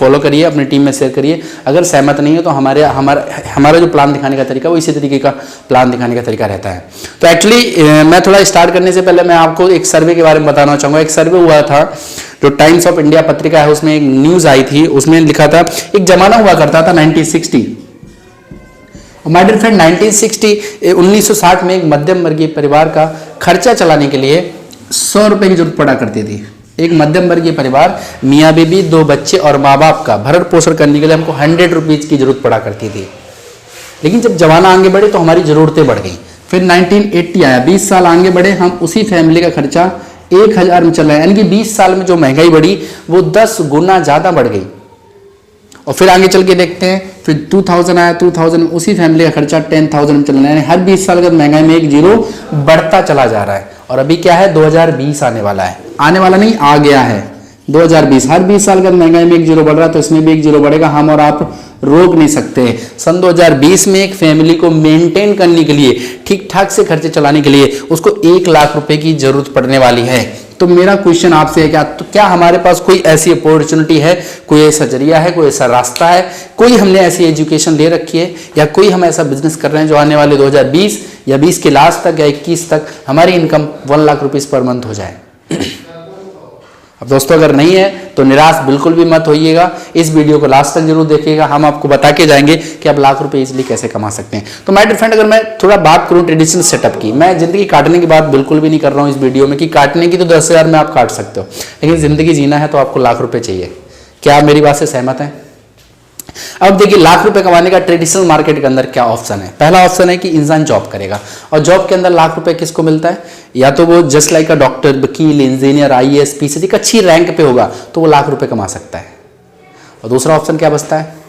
Follow करिए, अपनी team में शेयर करिए। अगर सहमत नहीं है तो हमारा जो प्लान दिखाने का तरीका वो इसी तरीके का प्लान दिखाने का तरीका रहता है। तो एक्चुअली मैं थोड़ा स्टार्ट करने से पहले मैं आपको एक सर्वे के बारे में बताना चाहूँगा। एक सर्वे हुआ था जो टाइम्स ऑफ इंडिया पत्रिका है, उसमें एक न्यूज़ आई थी, उसमें लिखा था एक जमाना हुआ करता था 1960, माय डियर फ्रेंड 1960 में एक मध्यम वर्गीय परिवार का खर्चा चलाने के लिए 100 रुपए की जरूरत पड़ा करती थी। एक मध्यम वर्गीय परिवार, मियाँ बीबी, 2 बच्चे और माँ बाप का भरण पोषण करने के लिए हमको 100 रुपीज की जरूरत पड़ा करती थी। लेकिन जब जमाना आगे बढ़े तो हमारी जरूरतें बढ़ गई। फिर 1980 आया, 20 साल आगे बढ़े, हम उसी फैमिली का खर्चा 1000 में चल रहा है, यानी कि 20 साल में जो महंगाई बढ़ी वो 10 गुना ज्यादा बढ़ गई। और फिर आगे चल के देखते हैं, फिर 2000 आया, 2000 में उसी फैमिली का खर्चा 10,000 में चल रहा है, यानी हर 20 साल के बाद महंगाई में एक जीरो बढ़ता चला जा रहा है। और अभी क्या है, 2020 आने वाला है, आने वाला नहीं आ गया है 2020। हर 20 साल के बाद महंगाई में एक जीरो बढ़ रहा है, तो इसमें भी एक जीरो बढ़ेगा, हम और आप रोक नहीं सकते। सन 2020 में एक फैमिली को मेंटेन करने के लिए, ठीक ठाक से खर्चे चलाने के लिए उसको 1 लाख रुपए की जरूरत पड़ने वाली है। तो मेरा क्वेश्चन आपसे है, क्या हमारे पास कोई ऐसी अपॉर्चुनिटी है, कोई ऐसा जरिया है, कोई ऐसा रास्ता है, कोई हमने ऐसी एजुकेशन ले रखी है, या कोई हम ऐसा बिजनेस कर रहे हैं जो आने वाले 2020 या 20 के लास्ट तक या 21 तक हमारी income 1 lakh rupees per month हो जाए? अब दोस्तों अगर नहीं है तो निराश बिल्कुल भी मत होइएगा, इस वीडियो को लास्ट तक जरूर देखिएगा, हम आपको बता के जाएंगे कि आप लाख रुपए इजीली कैसे कमा सकते हैं। तो माय डियर फ्रेंड, अगर मैं थोड़ा बात करूं ट्रेडिशनल सेटअप की, मैं जिंदगी काटने की बात बिल्कुल भी नहीं कर रहा हूं इस वीडियो में, कि काटने की तो 10,000 में आप काट सकते हो, लेकिन जिंदगी जीना है तो आपको लाख रुपए चाहिए। क्या आप मेरी बात से सहमत हैं? अब देखिए, लाख रुपए कमाने का ट्रेडिशनल मार्केट के अंदर क्या ऑप्शन है। पहला ऑप्शन है कि इंसान जॉब करेगा, और जॉब के अंदर लाख रुपए किसको मिलता है, या तो वो जस्ट लाइक अ डॉक्टर, वकील, इंजीनियर, IAS, PCC एक अच्छी रैंक पे होगा तो वो लाख रुपए कमा सकता है। और दूसरा ऑप्शन क्या बचता है?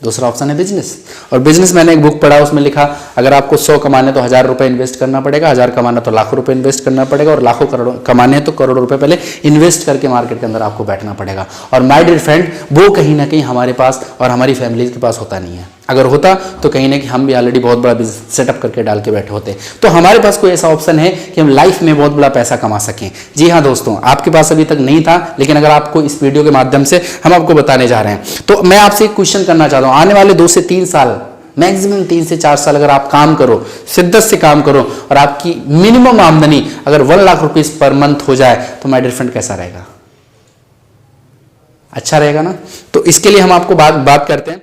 दूसरा ऑप्शन है बिजनेस। और बिजनेस मैंने एक बुक पढ़ा, उसमें लिखा अगर आपको 100 कमाने तो 1000 रुपए इन्वेस्ट करना पड़ेगा, 1000 कमाना तो लाखों रुपए इन्वेस्ट करना पड़ेगा, और लाखों करोड़ों कमाने तो करोड़ों रुपए पहले इन्वेस्ट करके मार्केट के अंदर आपको बैठना पड़ेगा। और माय डियर फ्रेंड, वो कहीं ना कहीं हमारे पास और हमारी फैमिली के पास होता नहीं है। अगर होता तो कहीं ना कहीं हम भी ऑलरेडी बहुत बड़ा बिजनेस सेटअप करके डाल के बैठे होते। तो हमारे पास कोई ऐसा ऑप्शन है कि हम लाइफ में बहुत बड़ा पैसा कमा सकें। जी हाँ दोस्तों, आपके पास अभी तक नहीं था, लेकिन अगर आपको इस वीडियो के माध्यम से हम आपको बताने जा रहे हैं, तो मैं आपसे एक क्वेश्चन करना चाहता हूं। आने वाले 2 से 3 साल, मैक्सिमम 3 से 4 साल अगर आप काम करो, शिद्दत से काम करो, और आपकी मिनिमम आमदनी अगर 1 लाख रुपीज पर मंथ हो जाए, तो माय डियर फ्रेंड कैसा रहेगा? अच्छा रहेगा ना? तो इसके लिए हम आपको बात करते हैं।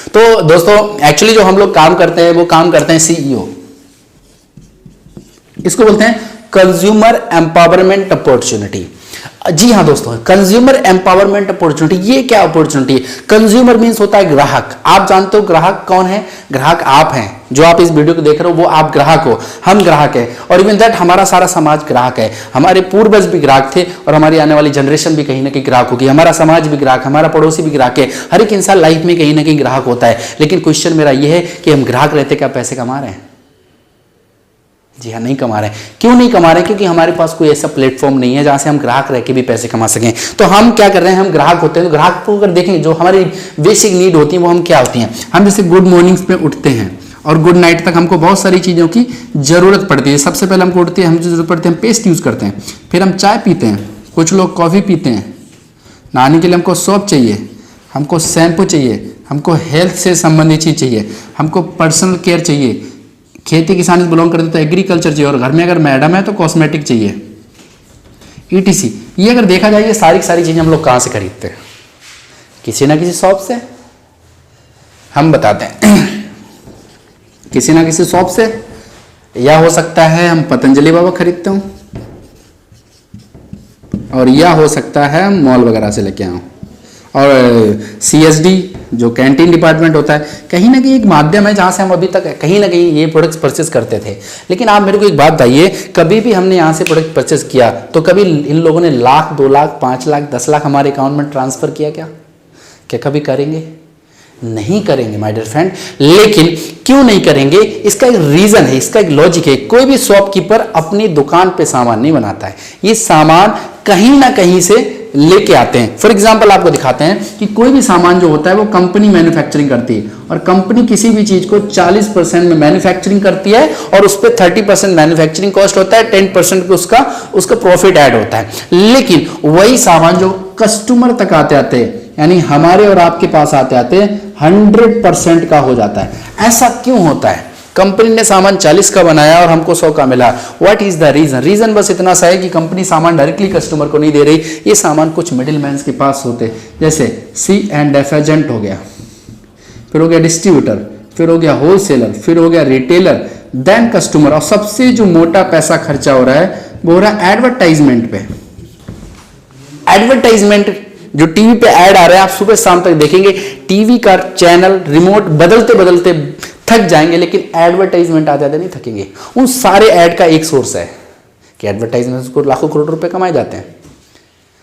तो दोस्तों एक्चुअली जो हम लोग काम करते हैं वो काम करते हैं CEO, इसको बोलते हैं कंज्यूमर एम्पावरमेंट अपॉर्चुनिटी। जी हाँ दोस्तों, कंज्यूमर एम्पावरमेंट अपॉर्चुनिटी, ये क्या अपॉर्चुनिटी है? कंज्यूमर मींस होता है ग्राहक। आप जानते हो ग्राहक कौन है? ग्राहक आप हैं, जो आप इस वीडियो को देख रहे हो वो आप ग्राहक हो, हम ग्राहक हैं, और इवन दैट हमारा सारा समाज ग्राहक है। हमारे पूर्वज भी ग्राहक थे और हमारी आने वाली जनरेशन भी कहीं ना कहीं ग्राहक होगी। हमारा समाज भी ग्राहक, हमारा पड़ोसी भी ग्राहक है। हर एक इंसान लाइफ में कहीं ना कहीं ग्राहक होता है। लेकिन क्वेश्चन मेरा यह है कि हम ग्राहक रहते क्या पैसे कमा रहे हैं? जी हाँ, नहीं कमा रहे हैं। क्यों नहीं कमा रहे? क्योंकि हमारे पास कोई ऐसा प्लेटफॉर्म नहीं है जहां से हम ग्राहक रह के भी पैसे कमा सकें। तो हम क्या कर रहे हैं, हम ग्राहक होते हैं। तो ग्राहक को अगर देखेंगे, जो हमारी बेसिक नीड होती है वो हम क्या होती हैं? हम जैसे गुड मॉर्निंग्स पे उठते हैं और गुड नाइट तक हमको बहुत सारी चीज़ों की ज़रूरत पड़ती है। सबसे पहले हमको उठते हैं, हम जो जरूरत पड़ती है, हम पेस्ट यूज़ करते हैं, फिर हम चाय पीते हैं, कुछ लोग कॉफ़ी पीते हैं, नहाने के लिए हमको सोप चाहिए, हमको शैम्पू चाहिए, हमको हेल्थ से संबंधित चीज़ चाहिए, हमको पर्सनल केयर चाहिए, खेती किसानी से बिलोंग करते तो एग्रीकल्चर चाहिए, और घर में अगर मैडम है तो कॉस्मेटिक चाहिए, ETC। ये अगर देखा जाए, ये सारी चीज़ें हम लोग कहाँ से खरीदते हैं? किसी ना किसी शॉप से। हम बताते हैं किसी ना किसी शॉप से, या हो सकता है हम पतंजलि बाबा खरीदते हूँ, और या हो सकता है मॉल वगैरह से लेके आऊँ, और CSD जो कैंटीन डिपार्टमेंट होता है, कहीं ना कहीं एक माध्यम है जहाँ से हम अभी तक कहीं ना कहीं ये प्रोडक्ट्स परचेज करते थे। लेकिन आप मेरे को एक बात बताइए, कभी भी हमने यहाँ से प्रोडक्ट परचेज किया तो कभी इन लोगों ने 1 लाख, 2 लाख, 5 लाख, 10 लाख हमारे अकाउंट में ट्रांसफर किया? क्या कभी करेंगे? नहीं करेंगे माय डियर फ्रेंड। लेकिन क्यों नहीं करेंगे? इसका एक रीजन है, इसका एक लॉजिक है। कोई भी शॉपकीपर अपनी दुकान पे सामान नहीं बनाता है, ये सामान कहीं ना कहीं से लेके आते हैं। फॉर एग्जांपल आपको दिखाते हैं कि कोई भी सामान जो होता है वो कंपनी मैन्युफैक्चरिंग करती है, और कंपनी किसी भी चीज को 40% में मैन्युफैक्चरिंग करती है, और उस पर 30% मैन्युफैक्चरिंग कॉस्ट होता है, 10% उसका प्रॉफिट ऐड होता है। लेकिन वही सामान जो कस्टमर तक आते आते, यानी हमारे और आपके पास आते आते 100% का हो जाता है। ऐसा क्यों होता है? कंपनी ने सामान 40 का बनाया और हमको 100 का मिला। What is the reason? Reason बस इतना सा है कि कंपनी सामान डायरेक्टली कस्टमर को नहीं दे रही, ये सामान कुछ मिडिल मैन के पास होते, जैसे C&F एजेंट हो गया, फिर हो गया डिस्ट्रीब्यूटर, फिर हो गया होलसेलर, फिर हो गया रिटेलर, देन कस्टमर, और सबसे जो मोटा पैसा खर्चा हो रहा है वो हो रहा है एडवर्टाइजमेंट पे। एडवर्टाइजमेंट जो टीवी पे ऐड आ रहे हैं, आप सुबह शाम तक देखेंगे, टीवी का चैनल रिमोट बदलते बदलते थक जाएंगे, लेकिन एडवर्टाइजमेंट आ जाते नहीं थकेंगे। उन सारे ऐड का एक सोर्स है कि एडवर्टाइजमेंट को लाखों करोड़ रुपए कमाए जाते हैं।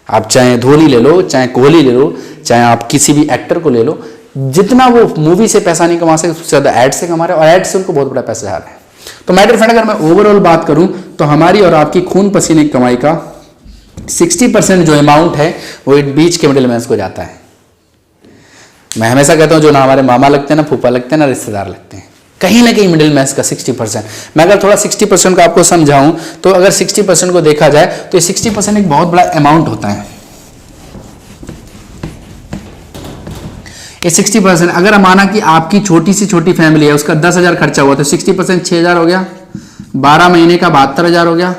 आप चाहे धोनी ले लो, चाहे कोहली ले लो, चाहे आप किसी भी एक्टर को ले लो, जितना वो मूवी से पैसा नहीं कमा सकते उससे ज्यादा ऐड से कमा रहे हैं, और ऐड से उनको बहुत बड़ा पैसा आ रहा है। तो माय डियर फ्रेंड, अगर मैं ओवरऑल बात करूं तो हमारी और आपकी खून पसीने की कमाई का 60% जो अमाउंट है वो बीच के मिडिल मैन्स को जाता है। मैं हमेशा कहता हूं जो ना हमारे मामा लगते हैं, ना फूफा लगते हैं, ना रिश्तेदार लगते हैं, कहीं ना कहीं मिडिल मैन्स का 60%। मैं अगर थोड़ा 60% का आपको समझाऊं तो अगर 60% को देखा जाए तो ये 60% एक बहुत बड़ा अमाउंट होता है। ये 60%, अगर माना कि आपकी छोटी सी छोटी फैमिली है, उसका 10,000 खर्चा हुआ तो 60% 6,000 हो गया, 12 महीने का 72,000 हो गया।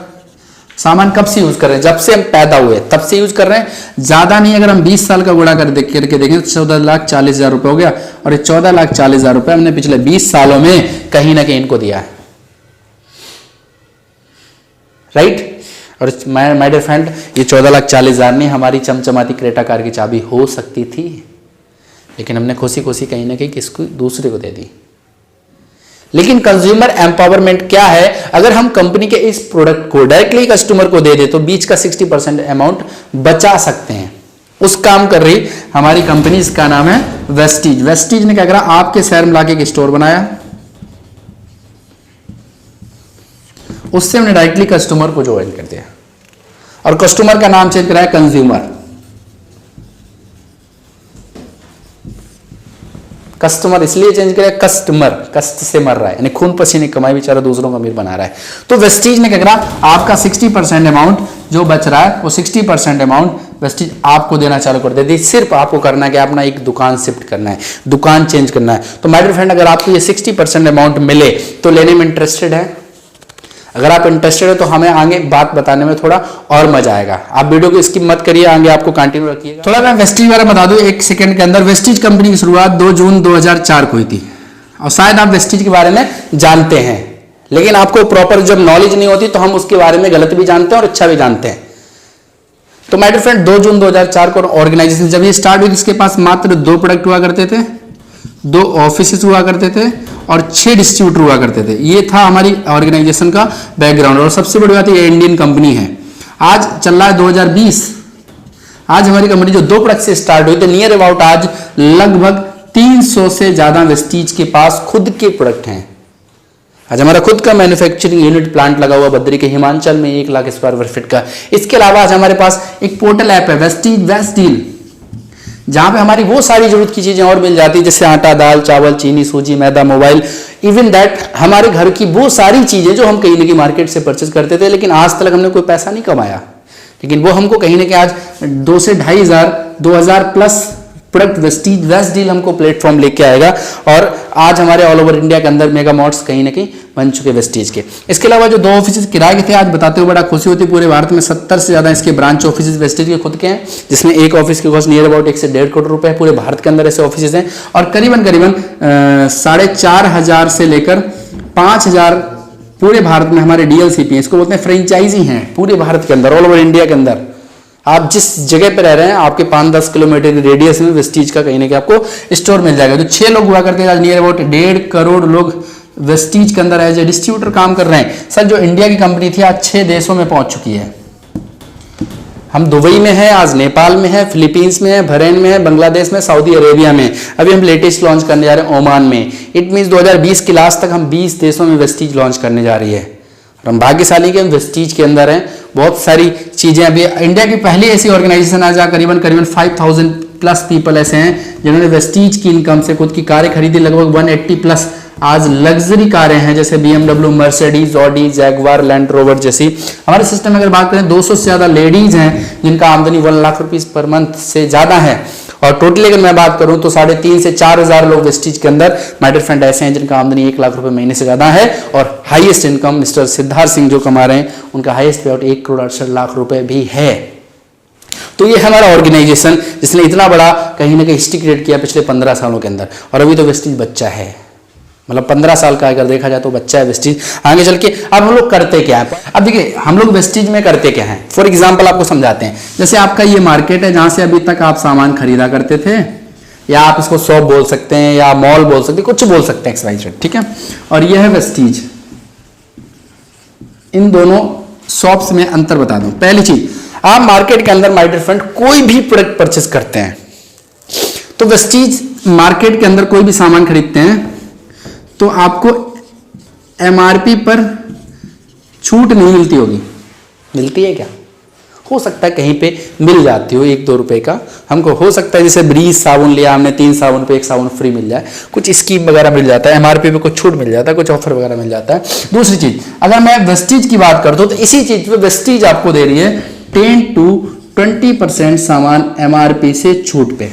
सामान कब से यूज कर रहे हैं? जब से हम पैदा हुए तब से यूज कर रहे हैं, ज्यादा नहीं। अगर हम 20 साल का गुणा करके देखें तो 14,40,000 रुपए हो गया, और ये 14,40,000 रुपए हमने पिछले 20 सालों में कहीं ना कहीं इनको दिया है, राइट। और माय डियर फ्रेंड, ये 14,40,000 नहीं हमारी चमचमाती क्रेटा कार की चाबी हो सकती थी, लेकिन हमने खुशी खुशी कहीं ना कहीं किसको दूसरे को दे दी। लेकिन कंज्यूमर एम्पावरमेंट क्या है? अगर हम कंपनी के इस प्रोडक्ट को डायरेक्टली कस्टमर को दे दे तो बीच का 60% अमाउंट बचा सकते हैं। उस काम कर रही हमारी कंपनी, इसका नाम है वेस्टीज। वेस्टीज ने क्या करा? आपके शहर में लाके एक स्टोर बनाया, उससे हमने डायरेक्टली कस्टमर को ज्वाइन कर दिया, और कस्टमर का नाम चेंज कराया कंज्यूमर। कस्टमर इसलिए चेंज किया, कस्टमर कष्ट से मर रहा है, यानी खून पसीने कमाई बेचारा दूसरों को अमीर बना रहा है। तो वेस्टीज ने क्या करा? आपका 60% अमाउंट जो बच रहा है वो 60% अमाउंट वेस्टीज आपको देना चालू कर देती। सिर्फ आपको करना है कि अपना एक दुकान शिफ्ट करना है, दुकान चेंज करना है। तो माय डियर फ्रेंड, अगर आपको ये 60% अमाउंट मिले तो लेने में इंटरेस्टेड है? अगर आप इंटरेस्टेड है तो हमें आगे बात बताने में थोड़ा और मजा आएगा। आप वीडियो को स्किप मत करिए, आगे आपको कंटिन्यू रखिएगा। थोड़ा मैं वेस्टीज बारे में बता दूं एक सेकंड के अंदर। वेस्टीज कंपनी की शुरुआत 2 जून 2004 को हुई थी, और शायद आप वेस्टीज के बारे में जानते हैं, लेकिन आपको प्रॉपर जब नॉलेज नहीं होती तो हम उसके बारे में गलत भी जानते हैं और अच्छा भी जानते हैं। तो माय डियर फ्रेंड, 2 जून 2004 को ऑर्गेनाइजेशन जब ये स्टार्ट हुई, इसके पास मात्र 2 प्रोडक्ट हुआ करते थे, 2 ऑफिस हुआ करते थे, और 6 डिस्ट्रीब्यूटर हुआ करते थे। ये था हमारी ऑर्गेनाइजेशन का बैकग्राउंड, और सबसे बड़ी बात ये इंडियन कंपनी है। आज चल रहा है 2020, आज हमारी कंपनी जो 2 प्रोडक्ट से स्टार्ट हुई थी, नियर अबाउट आज लगभग 300 से ज्यादा वेस्टीज के पास खुद के प्रोडक्ट हैं। आज हमारा खुद का मैन्युफैक्चरिंग यूनिट प्लांट लगा हुआ बद्री के हिमाचल में 1 लाख स्क्वायर फीट का। इसके अलावा आज हमारे पास एक पोर्टल ऐप है वेस्टीज वेस्ट डील, जहां पे हमारी वो सारी जरूरत की चीजें और मिल जाती है, जैसे आटा, दाल, चावल, चीनी, सूजी, मैदा, मोबाइल, इवन दैट हमारे घर की वो सारी चीजें जो हम कहीं ना कहीं मार्केट से परचेज करते थे, लेकिन आज तक हमने कोई पैसा नहीं कमाया, लेकिन वो हमको कहीं ना कहीं आज 2 से 2,500 2,000 प्लस प्रोडक्ट वेस्टीज वेस्ट डील हमको प्लेटफॉर्म लेके आएगा। और आज हमारे ऑल ओवर इंडिया के अंदर मेगा मॉल्स कहीं ना कहीं बन चुके वेस्टीज के। इसके अलावा जो 2 ऑफिस किराए के थे, आज बताते हुए बड़ा खुशी होती है, पूरे भारत में 70 से ज्यादा इसके ब्रांच ऑफिस वेस्टीज के खुद के हैं, जिसमें एक ऑफिस की कॉस्ट नियर अबाउट 1 से 1.5 करोड़ रुपए है। पूरे भारत के अंदर ऐसे ऑफिस हैं, और करीबन 4,500 से लेकर 5,000 पूरे भारत में हमारे डीएलसीपी, इसको बोलते हैं फ्रेंचाइजी हैं, पूरे भारत के अंदर, ऑल ओवर इंडिया के अंदर। आप जिस जगह पे रह रहे हैं, आपके 5-10 किलोमीटर की रेडियस में वेस्टीज का कहीं ना कहीं आपको स्टोर मिल जाएगा। तो 6 लोग हुआ करते हैं, आज नियर अबाउट 1.5 करोड़ लोग वेस्टीज के अंदर एज ए डिस्ट्रीब्यूटर काम कर रहे हैं। सर, जो इंडिया की कंपनी थी आज 6 देशों में पहुंच चुकी है। हम दुबई में है, आज नेपाल में है, फिलीपींस में है, बहरीन में है, बांग्लादेश में, सऊदी अरेबिया में, अभी हम लेटेस्ट लॉन्च करने जा रहे हैं ओमान में। इट मीन्स 2020 के लास्ट तक हम 20 देशों में वेस्टीज लॉन्च करने जा रही है। हम भाग्यशाली के हम वेस्टीज के अंदर हैं। बहुत सारी चीजें, अभी इंडिया की पहली ऐसी ऑर्गेनाइजेशन आज करीबन 5,000 प्लस पीपल ऐसे हैं जिन्होंने वेस्टीज की इनकम से खुद की कारें खरीदी। लगभग 180 प्लस आज लग्जरी कारें हैं जैसे BMW, Mercedes, Audi, Jaguar, land rover जैसी। हमारे सिस्टम में अगर बात करें 200 से ज़्यादा लेडीज हैं जिनका आमदनी 1 लाख रुपीस पर मंथ से ज़्यादा है। और टोटली अगर मैं बात करूं तो 3,500 से 4,000 लोग वेस्टीज के अंदर माय डियर फ्रेंड ऐसे हैं जिनका आमदनी 1 लाख रुपए महीने से ज़्यादा है। और highest income mister Siddharth Singh जो कमा रहे हैं उनका हाईएस्ट पे आउट 1,68,00,000 रुपए भी है। तो ये हमारा ऑर्गेनाइजेशन जिसने इतना बड़ा कहीं ना कहीं हिस्ट्री क्रिएट किया पिछले 15 सालों के अंदर। और अभी तो वेस्टीज बच्चा है, मतलब 15 साल का अगर देखा जाए तो बच्चा है वेस्टीज। आगे चल के अब हम लोग करते क्या है, अब देखिए हम लोग वेस्टीज में करते क्या है। फॉर एग्जांपल आपको समझाते हैं। जैसे आपका ये मार्केट है जहां से अभी तक आप सामान खरीदा करते थे, या आप इसको शॉप बोल सकते हैं या मॉल बोल सकते हैं, कुछ बोल सकते हैं XYZ, ठीक है। और यह है वेस्टीज। इन दोनों शॉप्स में अंतर बता दूं। पहली चीज, आप मार्केट के अंदर माय डियर फ्रेंड कोई भी प्रोडक्ट परचेस करते हैं तो वेस्टीज मार्केट के अंदर कोई भी सामान खरीदते हैं तो आपको MRP पर छूट नहीं मिलती होगी। मिलती है क्या? हो सकता है कहीं पे मिल जाती हो 1-2 रुपए का। हमको हो सकता है जैसे ब्रीज साबुन लिया हमने 3 साबुन पे 1 साबुन फ्री मिल जाए, कुछ स्कीम वगैरह मिल जाता है, MRP पे कुछ छूट मिल जाता है, कुछ ऑफर वगैरह मिल जाता है। दूसरी चीज, अगर मैं वेस्टीज की बात करता हूं तो इसी चीज पे वेस्टीज आपको दे रही है 10 to 20% सामान MRP से छूट पे।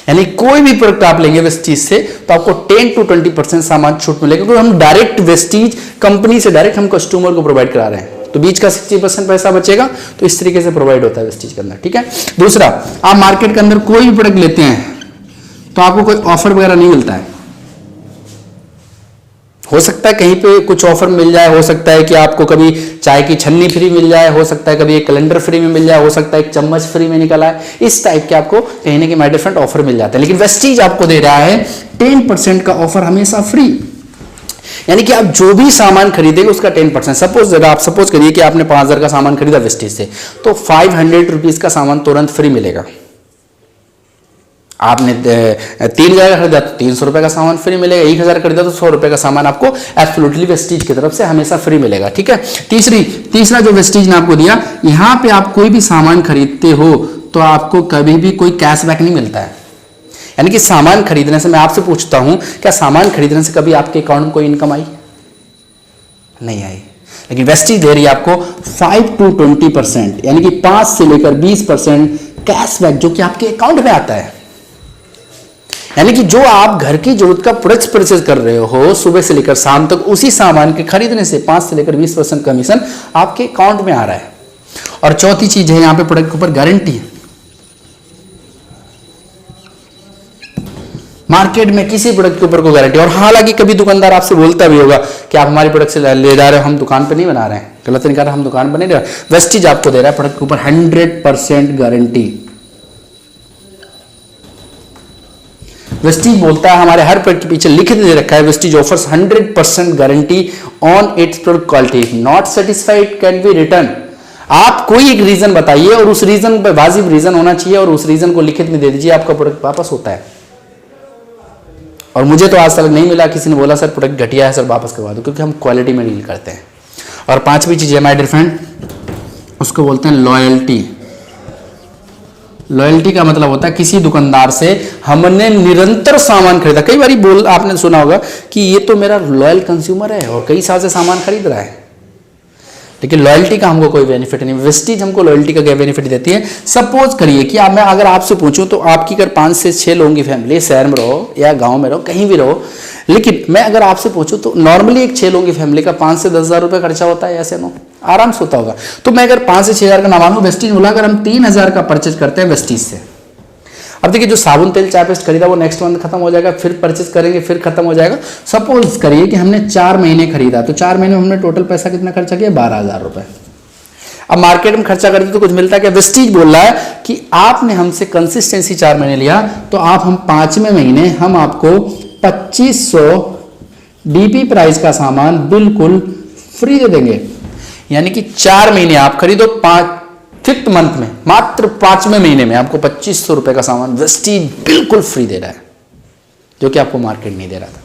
यानी कोई भी प्रोडक्ट आप लेंगे वेस्टीज से तो आपको 10 to 20% सामान छूट मिलेगा, क्योंकि हम डायरेक्ट वेस्टीज कंपनी से डायरेक्ट हम कस्टमर को प्रोवाइड करा रहे हैं। तो बीच का 60% पैसा बचेगा। तो इस तरीके से प्रोवाइड होता है वेस्टीज के अंदर, ठीक है। दूसरा, आप मार्केट के अंदर कोई भी प्रोडक्ट लेते हैं तो आपको कोई ऑफर वगैरह नहीं मिलता है। हो सकता है कहीं पे कुछ ऑफर मिल जाए, हो सकता है कि आपको कभी चाय की छन्नी फ्री मिल जाए, हो सकता है कभी एक कैलेंडर फ्री में मिल जाए, हो सकता है एक चम्मच फ्री में निकल आए। इस टाइप के आपको कहीं ना कहीं माय डियर फ्रेंड ऑफर मिल जाता है। लेकिन वेस्टीज आपको दे रहा है 10% का ऑफर हमेशा फ्री। यानी कि आप जो भी सामान खरीदेंगे उसका 10%। सपोज करिए कि आपने 5,000 का सामान खरीदा वेस्टीज से तो 500 रुपीज का सामान तुरंत फ्री मिलेगा। आपने 3,000 का खरीदा तो 300 रुपए का सामान फ्री मिलेगा। 1,000 खरीदा तो 100 रुपए का सामान आपको एब्सोल्युटली वेस्टीज की तरफ से हमेशा फ्री मिलेगा, ठीक है। तीसरा जो वेस्टीज ने आपको दिया, यहां पे आप कोई भी सामान खरीदते हो तो आपको कभी भी कोई कैशबैक नहीं मिलता है। यानी कि सामान खरीदने से, मैं आपसे पूछता हूं, क्या सामान खरीदने से कभी आपके अकाउंट में कोई इनकम आई? नहीं आई। लेकिन वेस्टीज दे रही है आपको 5 to 20%, यानी कि 5 से लेकर 20% कैशबैक जो कि आपके अकाउंट में आता है। यानी कि जो आप घर की जरूरत का प्रोडक्ट परचेज कर रहे हो सुबह से लेकर शाम तक, उसी सामान के खरीदने से 5 से लेकर 20% कमीशन आपके अकाउंट में आ रहा है। और चौथी चीज है यहां पे प्रोडक्ट के ऊपर गारंटी है। मार्केट में किसी प्रोडक्ट के ऊपर कोई गारंटी, और हालांकि कभी दुकानदार आपसे बोलता भी होगा कि आप हमारे प्रोडक्ट से ले जा रहे हो, हम दुकान पे नहीं बना रहे हैं, गलत नहीं कर रहे, हम दुकान पे नहीं रहे। वेस्टीज आपको दे रहा है प्रोडक्ट के ऊपर 100% गारंटी। वेस्टीज बोलता है, हमारे हर प्रोडक्ट के पीछे लिखित दे रखा है, Vestige offers 100% guarantee on it's product quality, not satisfied can be return. आप कोई एक रीजन बताइए और उस रीजन पर वाजिब रीजन होना चाहिए और उस रीजन को लिखित में दे दीजिए, आपका प्रोडक्ट वापस होता है। और मुझे तो आज तक नहीं मिला किसी ने बोला सर प्रोडक्ट घटिया है सर वापस करवा दो, क्योंकि हम क्वालिटी में डील करते हैं। और पांचवी चीज है माय डियर फ्रेंड, उसको बोलते हैं लॉयल्टी। लॉयल्टी का मतलब होता है किसी दुकानदार से हमने निरंतर सामान खरीदा। कई बार आपने सुना होगा कि ये तो मेरा लॉयल कंज्यूमर है और कई साल से सामान खरीद रहा है, लेकिन लॉयल्टी का हमको कोई बेनिफिट नहीं। वेस्टीज हमको लॉयल्टी का क्या बेनिफिट देती है। सपोज करिए कि मैं अगर आपसे पूछूं तो आपकी अगर 5 से 6 लोगों की फैमिली, शहर में रहो या गांव में रहो, कहीं भी रहो, लेकिन मैं अगर आपसे पूछूं तो नॉर्मली एक 6 लोगों की फैमिली का 5 से 10,000 रुपये खर्चा होता है, ऐसे नो आराम से होता होगा। तो मैं अगर 5 से 6,000 का ना मानूं, वेस्टीज बोला अगर हम 3,000 का परचेज करते हैं वेस्टीज से, अब देखिए जो साबुन तेल चाय पेस्ट खरीदा वो नेक्स्ट मंथ खत्म हो जाएगा, फिर परचेज करेंगे फिर खत्म हो जाएगा। सपोज करिए कि हमने 4 महीने खरीदा, तो 4 महीने में हमने टोटल पैसा कितना खर्चा किया? 12,000 रुपए। अब मार्केट में खर्चा करते तो कुछ मिलता है क्या? वेस्टीज बोल रहा है कि आपने हमसे कंसिस्टेंसी 4 महीने लिया तो हम 5वें महीने हम आपको 2500 डीपी प्राइस का सामान बिल्कुल फ्री दे देंगे। यानी कि 4 महीने आप खरीदो, 5th मंथ में मात्र 5वें महीने में आपको 2500 रुपए का सामान वेस्टीज बिल्कुल फ्री दे रहा है, जो कि आपको मार्केट नहीं दे रहा था।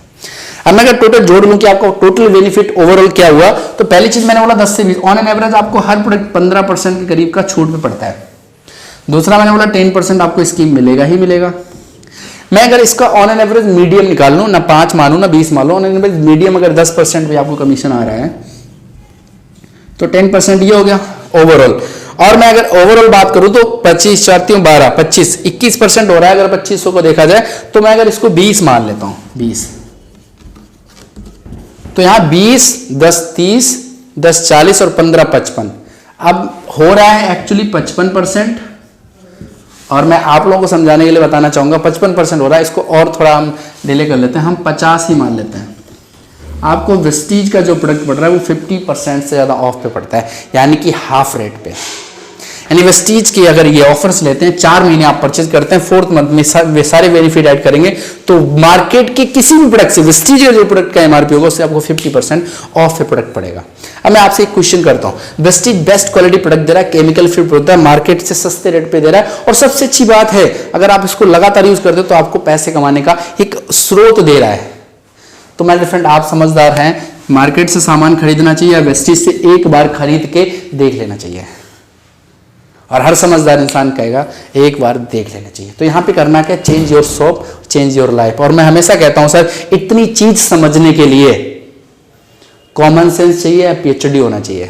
अब मैं अगर टोटल जोड़ लूं कि आपको टोटल बेनिफिट ओवरऑल क्या हुआ, तो पहली चीज मैंने बोला 10 से 20, ऑन एन एवरेज आपको हर प्रोडक्ट 15% के करीब का छूट पे पड़ता है। दूसरा मैंने बोला 10% आपको स्कीम मिलेगा ही मिलेगा। मैं अगर इसका ऑन एन एवरेज मीडियम निकाल लूं, ना 5 मानू ना 20 मानू, ऑन एन एवरेज मीडियम अगर 10% भी आपको कमीशन आ रहा है तो 10% ये हो गया ओवरऑल। और मैं अगर ओवरऑल बात करूं तो 25 4 3 12 25 21% हो रहा है अगर 2500 को देखा जाए। तो मैं अगर इसको 20 मान लेता हूं, 20, तो यहां 20 10 30 10 40 और 15 55, अब हो रहा है एक्चुअली 55%। और मैं आप लोगों को समझाने के लिए बताना चाहूंगा 55% हो रहा है, इसको और थोड़ा हम डिले कर लेते हैं, हम 50 ही मान लेते हैं। आपको वेस्टीज का जो प्रोडक्ट पड़ रहा है वो 50% से ज़्यादा ऑफ पे पड़ता है, यानी कि हाफ रेट पे। यानी वेस्टीज की अगर ये ऑफर्स लेते हैं, 4 महीने आप परचेज करते हैं, 4th मंथ में सारे बेनिफिट ऐड करेंगे तो मार्केट के किसी भी प्रोडक्ट से वेस्टीज जो प्रोडक्ट का एमआरपी होगा उससे आपको 50% ऑफ पे प्रोडक्ट पड़ेगा। अब मैं आपसे एक क्वेश्चन करता हूं, वेस्टीज बेस्ट क्वालिटी प्रोडक्ट दे रहा है, केमिकल फ्री प्रोडक्ट है, मार्केट से सस्ते रेट पे दे रहा है, और सबसे अच्छी बात है अगर आप इसको लगातार यूज करते हो तो आपको पैसे कमाने का एक स्रोत दे रहा है। तो मेरे फ्रेंड आप समझदार हैं, मार्केट से सामान खरीदना चाहिए या वेस्टीज से एक बार खरीद के देख लेना चाहिए, और हर समझदार इंसान कहेगा एक बार देख लेना चाहिए। तो यहां पे करना क्या, change your shop change your life. और मैं हमेशा कहता हूं सर, इतनी चीज समझने के लिए कॉमन सेंस चाहिए या पीएचडी होना चाहिए।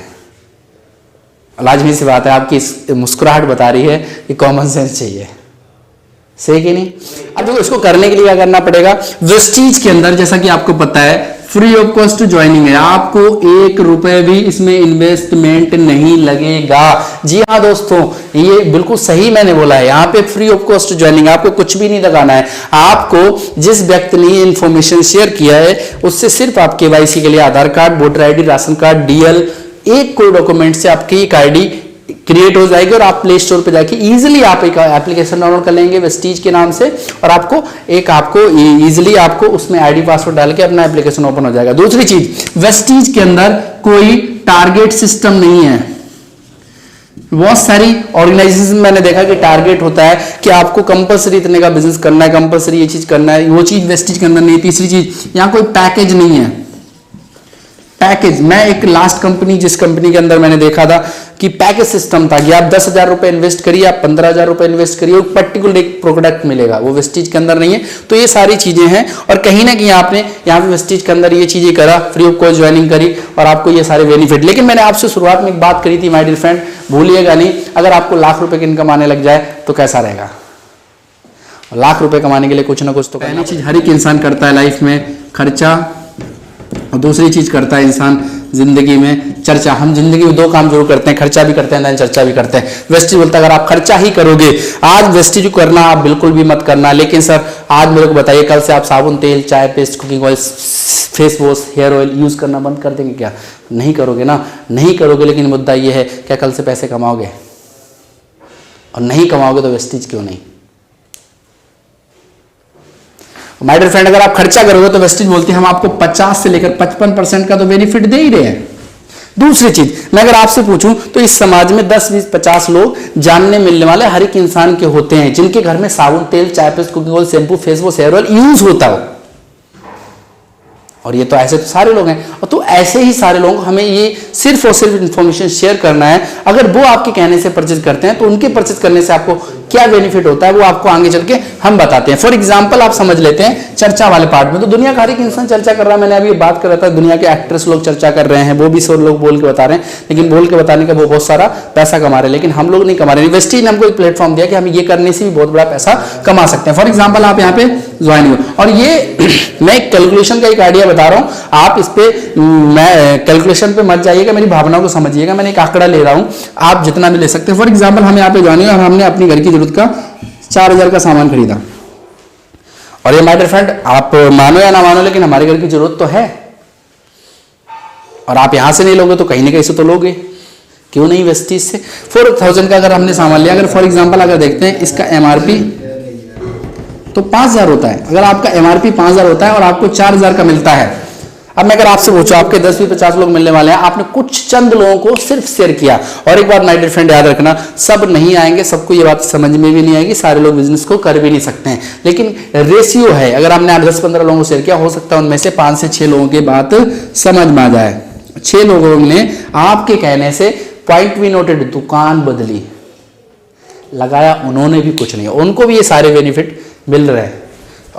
लाजमी सी बात है, आपकी मुस्कुराहट बता रही है कि कॉमन सेंस चाहिए, सही कि नहीं। अब देखो इसको करने के लिए क्या करना पड़ेगा, वेस्टीज के अंदर जैसा कि आपको पता है फ्री ऑफ कॉस्ट ज्वाइनिंग है, आपको 1 रुपए भी इसमें इन्वेस्टमेंट नहीं लगेगा। जी हाँ दोस्तों, ये बिल्कुल सही मैंने बोला है, यहाँ पे फ्री ऑफ कॉस्ट ज्वाइनिंग, आपको कुछ भी नहीं लगाना है। आपको जिस व्यक्ति ने ये इंफॉर्मेशन शेयर किया है उससे सिर्फ आप केवाईसी के लिए Aadhaar card, voter ID, ration card, DL, एक कोई डॉक्यूमेंट से आपकी एक आईडी क्रिएट हो जाएगी और आप प्ले स्टोर पे जाके इजीली आप एक एप्लीकेशन डाउनलोड कर लेंगे वेस्टीज के नाम से, और आपको इजीली आपको उसमें आईडी पासवर्ड डाल के अपना एप्लीकेशन ओपन हो जाएगा। दूसरी चीज, वेस्टीज के अंदर कोई टारगेट सिस्टम नहीं है। बहुत सारी ऑर्गेनाइजेशन मैंने देखा कि टारगेट होता है कि आपको कंपलसरी इतने का बिजनेस करना है, कंपलसरी ये चीज करना है, वो चीज वेस्टीज के अंदर नहीं। तीसरी चीज, यहां कोई पैकेज नहीं है। पैकेज, मैं एक लास्ट कंपनी जिस कंपनी के अंदर मैंने देखा था कि पैकेज सिस्टम था कि आप 10,000 रुपए इन्वेस्ट करिए, आप 15,000 रुपए इन्वेस्ट करिए, पर्टिकुलर एक प्रोडक्ट मिलेगा, वो वेस्टीज के अंदर नहीं है। तो ये सारी चीजें हैं, और कहीं ना कहीं आपने यहाँ पे वेस्टीज के अंदर ये चीजें करा, फ्री ऑफ कॉस्ट ज्वाइनिंग करी और आपको ये सारे बेनिफिट। लेकिन मैंने आपसे शुरुआत में एक बात करी थी माय डियर फ्रेंड, भूलिएगा नहीं, अगर आपको लाख रुपए की इनकम आने लग जाए तो कैसा रहेगा। लाख रुपए कमाने के लिए कुछ ना कुछ तो पहली चीज हर एक इंसान करता है लाइफ में, खर्चा, और दूसरी चीज करता है इंसान जिंदगी में चर्चा। हम जिंदगी में 2 काम जरूर करते हैं, खर्चा भी करते हैं, चर्चा भी करते हैं। वेस्टीज बोलता है अगर आप खर्चा ही करोगे, आज वेस्टीज करना आप बिल्कुल भी मत करना, लेकिन सर आज मेरे को बताइए कल से आप साबुन, तेल, चाय, paste, cooking oil, face wash, hair oil use करना बंद कर देंगे क्या? नहीं करोगे ना, नहीं करोगे। लेकिन मुद्दा ये है क्या कल से पैसे कमाओगे, और नहीं कमाओगे तो वेस्टीज क्यों नहीं। माय डियर फ्रेंड, अगर आप खर्चा करोगे तो वेस्टीज बोलती है हम आपको 50 से लेकर 55% का तो बेनिफिट दे ही रहे हैं। दूसरी चीज, मैं अगर आपसे पूछूं तो इस समाज में 10 20 50 लोग जानने मिलने वाले हर एक इंसान के होते हैं जिनके घर में साबुन, तेल, चाय, paste, cooking oil, shampoo, face wash, hair oil use होता हो, और ये तो ऐसे तो सारे लोग हैं। और तो ऐसे ही सारे लोग, हमें ये सिर्फ और सिर्फ इंफॉर्मेशन शेयर करना है। अगर वो आपके कहने से परचेज करते हैं तो उनके परचेज करने से आपको क्या बेनिफिट होता है वो आपको आगे चल के हम बताते हैं। फॉर एग्जांपल आप समझ लेते हैं चर्चा वाले पार्ट में, तो दुनिया का हर एक इंसान चर्चा कर रहा है। मैंने अभी बात कर रहा था, दुनिया के एक्ट्रेस लोग चर्चा कर रहे हैं, वो भी 100 लोग बोल के बता रहे हैं, लेकिन बोल के बताने का वो बहुत सारा पैसा कमा रहे हैं, लेकिन हम लोग नहीं कमा रहे। वेस्टीज ने हमको एक प्लेटफॉर्म दिया कि हम ये करने से भी बहुत बड़ा पैसा कमा सकते हैं। फॉर एग्जाम्पल आप यहाँ पे ज्वाइन हो, और ये मैं कैलकुलेशन का एक आइडिया बता रहा हूँ, आप इस पे मैं कैलकुलेशन पे मत जाइएगा, मेरी भावनाओं को समझिएगा। मैंने एक आंकड़ा ले रहा हूँ, आप जितना भी ले सकते हैं। फॉर एग्जाम्पल हम यहाँ पे ज्वाइन हुए और हमने अपनी घर की जरूरत का 4,000 का सामान खरीदा, और ये माय डियर फ्रेंड आप मानो या ना मानो लेकिन हमारे घर की जरूरत तो है, और आप यहां से नहीं लोगे तो कहीं ना कहीं से तो लोगे, क्यों नहीं वेस्टीज से। 4,000 का अगर हमने सामान लिया, अगर फॉर एग्जांपल अगर देखते हैं इसका एमआरपी तो 5,000 होता है। अगर आपका एमआरपी 5,000 होता है और आपको 4,000 का मिलता है, अब मैं अगर आपसे पूछूं आपके 10-20-50 लोग मिलने वाले हैं, आपने कुछ चंद लोगों को सिर्फ शेयर किया। और एक बात माय डियर फ्रेंड याद रखना, सब नहीं आएंगे, सबको ये बात समझ में भी नहीं आएगी, सारे लोग बिजनेस को कर भी नहीं सकते हैं, लेकिन रेशियो है। अगर आपने 10-15 लोगों को शेयर किया, हो सकता है उनमें से 5 से 6 लोगों की बात समझ में आ जाए। 6 लोगों ने आपके कहने से पॉइंट भी नोटेड, दुकान बदली, लगाया उन्होंने भी कुछ नहीं, उनको भी ये सारे बेनिफिट मिल रहे हैं।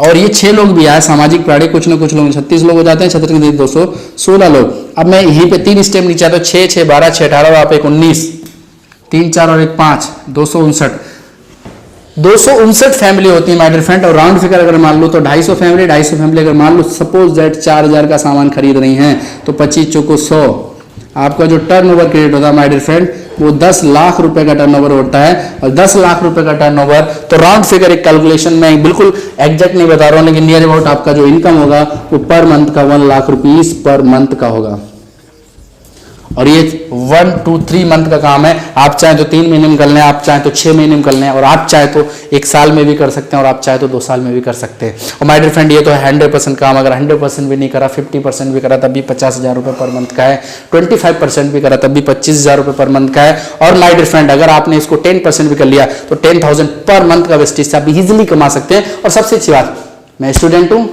और ये 6 लोग भी आए, सामाजिक प्राणी, कुछ ना कुछ लोग 36 लोग हो जाते हैं, छत्र के 216 लोग। अब मैं यहीं पे 3 स्टेप नीचे आता हूँ, 6, 6, 12, 6, 18, आप 1, 19, 3, 4 और 1, 5, 259 फैमिली होती है माय डियर फ्रेंड। और राउंड फिगर अगर मान लो तो 250 फैमिली अगर मान लो सपोज दैट 4000 का सामान खरीद रही हैं तो 25 चौको 100, आपका जो टर्नओवर क्रिएट होता है माय डियर फ्रेंड वो 10 लाख रुपए का टर्नओवर होता है। और 10 लाख रुपए का टर्नओवर, तो राउंड फिगर एक कैलकुलेशन में बिल्कुल एग्जैक्ट नहीं बता रहा हूं, लेकिन नियर अबाउट आपका जो इनकम होगा वो पर मंथ का 1 लाख रुपीस पर मंथ का होगा। और ये 1 to 3 मंथ का काम है। आप चाहे तो 3 महीने में कर लें, आप चाहे तो 6 महीने में कर लें, और आप चाहे तो 1 साल में भी कर सकते हैं, और आप चाहे तो 2 साल में भी कर सकते हैं। और माय डियर फ्रेंड ये तो है 100% काम। अगर 100% भी नहीं करा, 50% भी करा तब भी 50,000 रुपये पर मंथ का है, 25% भी करा तब भी 25,000 रुपये पर मंथ का है। और माय डियर फ्रेंड अगर आपने इसको 10% भी कर लिया तो 10,000 पर मंथ का वेस्टेज से आप इजीली कमा सकते हैं। और सबसे अच्छी बात, मैं स्टूडेंट हूँ,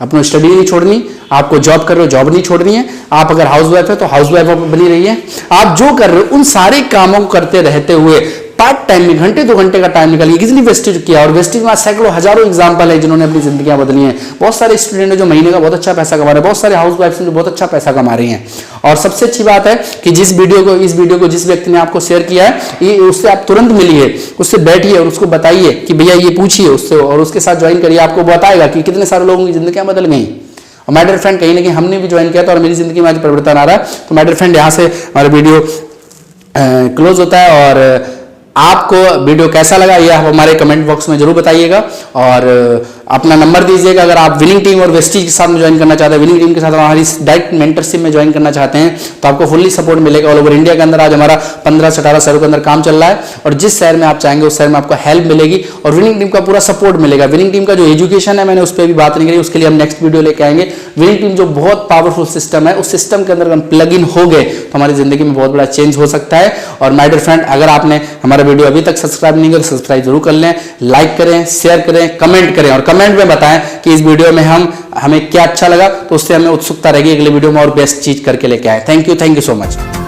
अपनी स्टडी नहीं छोड़नी, आपको जॉब कर रहे हो जॉब नहीं छोड़नी है, आप अगर हाउस वाइफ है तो हाउस वाइफ बनी रही है। आप जो कर रहे हो उन सारे कामों को करते रहते हुए पार्ट टाइम में घंटे 2 घंटे का टाइम निकालिए, इजीली वेस्टेज किया। और वेस्टेज में सैकड़ों हजारों एग्जांपल है जिन्होंने अपनी जिंदगियां बदली हैं। बहुत सारे स्टूडेंट है जो महीने का बहुत अच्छा पैसा कमा रहे हैं, बहुत सारे हाउस वाइफ जो बहुत अच्छा पैसा कमा रही हैं। और सबसे अच्छी बात है कि इस वीडियो को जिस व्यक्ति ने आपको शेयर किया है उससे आप तुरंत मिलिए, उससे बैठिए और उसको बताइए कि भैया ये पूछिए उससे, और उसके साथ ज्वाइन करिए। आपको बताएगा कि कितने सारे लोगों की जिंदगियां बदल गई। और माय डियर फ्रेंड कहीं ना कहीं हमने भी ज्वाइन किया था और मेरी जिंदगी में आज परिवर्तन आ रहा है। तो माय डियर फ्रेंड यहाँ से हमारा वीडियो क्लोज होता है। और आपको वीडियो कैसा लगा ये आप हमारे कमेंट बॉक्स में जरूर बताइएगा, और अपना नंबर दीजिएगा। अगर आप विनिंग टीम और वेस्टीज के साथ में ज्वाइन करना चाहते हैं, विनिंग टीम के साथ हमारी डायरेक्ट मेंटरशिप में ज्वाइन करना चाहते हैं तो आपको फुल्ली सपोर्ट मिलेगा। ऑल ओवर इंडिया के अंदर आज हमारा 15 से 18 शहरों के अंदर काम चल रहा है, और जिस शहर में आप चाहेंगे उस शहर में आपको हेल्प मिलेगी और विनिंग टीम का पूरा सपोर्ट मिलेगा। विनिंग टीम का जो एजुकेशन है मैंने उस पर भी बात नहीं करी, उसके लिए हम नेक्स्ट वीडियो लेके आएंगे। विनिंग टीम जो बहुत पावरफुल सिस्टम है, उस सिस्टम के अंदर हम प्लग इन हो गए तो हमारी जिंदगी में बहुत बड़ा चेंज हो सकता है। और माय डियर फ्रेंड अगर आपने हमारा वीडियो अभी तक सब्सक्राइब नहीं किया तो सब्सक्राइब जरूर कर लें, लाइक करें, शेयर करें, कमेंट करें, और कमेंट में बताएं कि इस वीडियो में हमें क्या अच्छा लगा, तो उससे हमें उत्सुकता रहेगी अगले वीडियो में और बेस्ट चीज करके लेके आए। Thank you so much.